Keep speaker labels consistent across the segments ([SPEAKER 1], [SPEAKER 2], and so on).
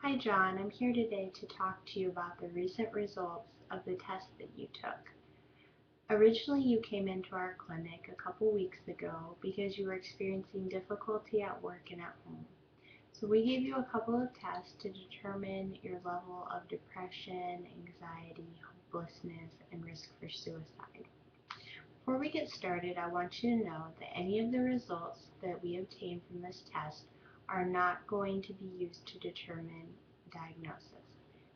[SPEAKER 1] Hi John, I'm here today to talk to you about the recent results of the test that you took. Originally you came into our clinic a couple weeks ago because you were experiencing difficulty at work and at home. So we gave you a couple of tests to determine your level of depression, anxiety, hopelessness, and risk for suicide. Before we get started, I want you to know that any of the results that we obtain from this test are not going to be used to determine diagnosis.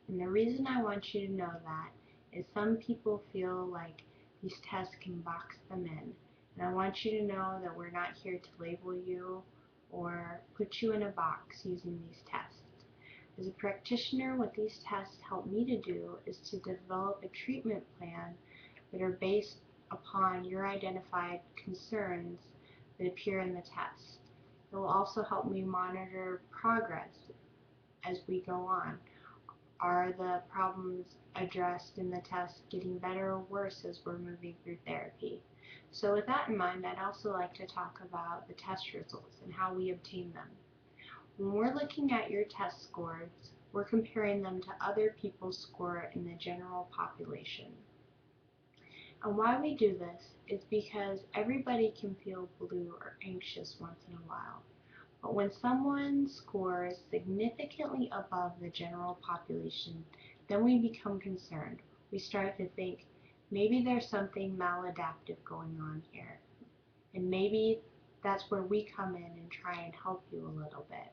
[SPEAKER 1] And the reason I want you to know that is some people feel like these tests can box them in. And I want you to know that we're not here to label you or put you in a box using these tests. As a practitioner, what these tests help me to do is to develop a treatment plan that are based upon your identified concerns that appear in the test. It will also help me monitor progress as we go on. Are the problems addressed in the test getting better or worse as we're moving through therapy? So with that in mind, I'd also like to talk about the test results and how we obtain them. When we're looking at your test scores, we're comparing them to other people's score in the general population. And why we do this is because everybody can feel blue or anxious once in a while. But when someone scores significantly above the general population, then we become concerned. We start to think maybe there's something maladaptive going on here. And maybe that's where we come in and try and help you a little bit.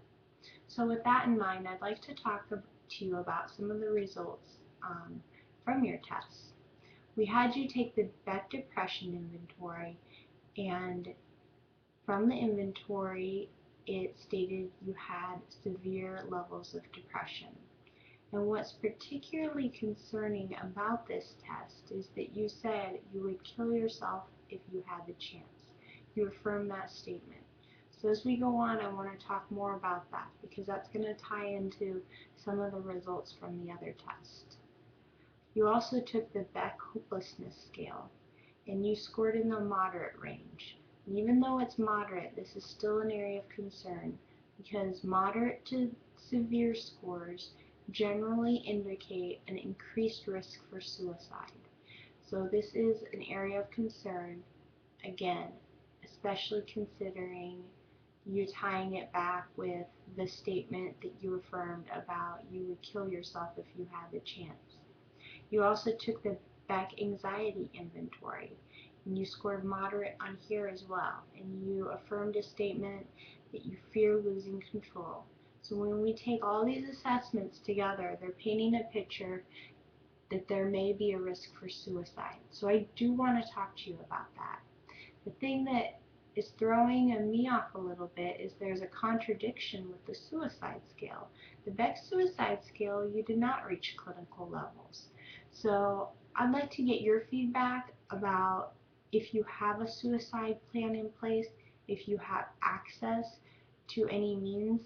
[SPEAKER 1] So with that in mind, I'd like to talk to you about some of the results from your tests. We had you take the Beck Depression Inventory, and from the inventory it stated you had severe levels of depression. And what's particularly concerning about this test is that you said you would kill yourself if you had the chance. You affirmed that statement. So as we go on, I want to talk more about that because that's going to tie into some of the results from the other test. You also took the Beck Hopelessness Scale, and you scored in the moderate range. And even though it's moderate, this is still an area of concern because moderate to severe scores generally indicate an increased risk for suicide. So this is an area of concern, again, especially considering you tying it back with the statement that you affirmed about you would kill yourself if you had the chance. You also took the Beck Anxiety Inventory, and you scored moderate on here as well, and you affirmed a statement that you fear losing control. So when we take all these assessments together, they're painting a picture that there may be a risk for suicide. So I do want to talk to you about that. The thing that is throwing me off a little bit is there's a contradiction with the suicide scale. The Beck suicide scale, you did not reach clinical levels. So I'd like to get your feedback about if you have a suicide plan in place, if you have access to any means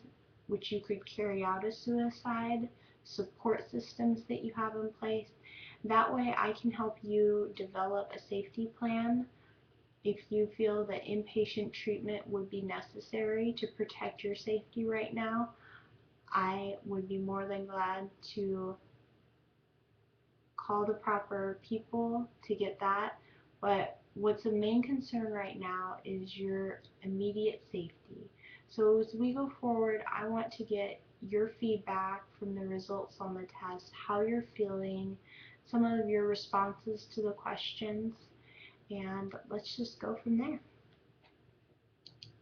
[SPEAKER 1] which you could carry out a suicide, support systems that you have in place. That way I can help you develop a safety plan if you feel that inpatient treatment would be necessary to protect your safety right now. I would be more than glad to call the proper people to get that, but what's the main concern right now is your immediate safety. So as we go forward, I want to get your feedback from the results on the test, how you're feeling, some of your responses to the questions, and let's just go from there.